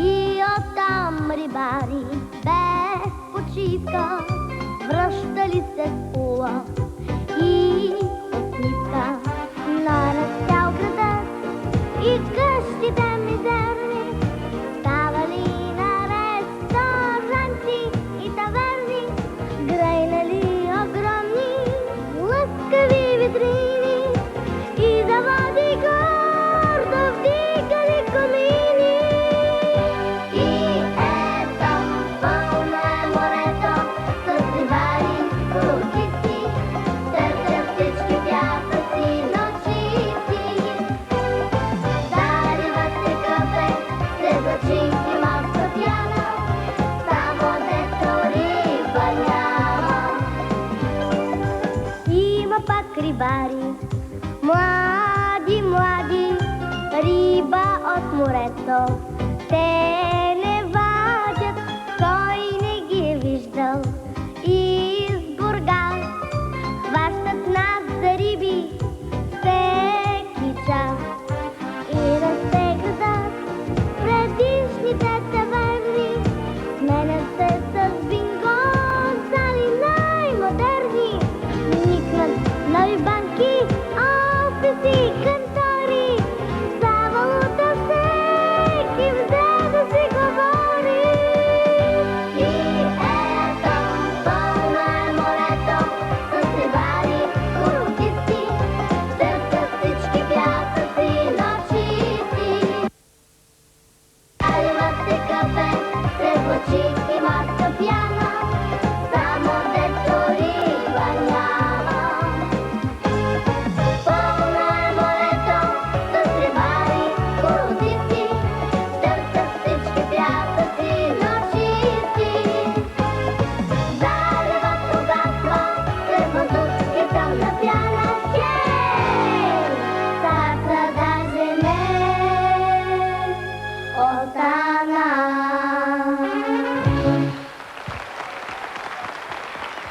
И оттам рибари без почивка връщали се с улов и усмивка. Но на цял градът и къщите мизерни ставали на ресторанти и таверни, грейнали огромни лъскави витрини и заводи гордо вдигали комини. И ето, пълно е морето с рибари, кругисти, търсят всички пясъци ночисти. Заливат се кафе, се зачинки морска пяна, само дето риба няма. Има пак рибари, млади, риба от морето,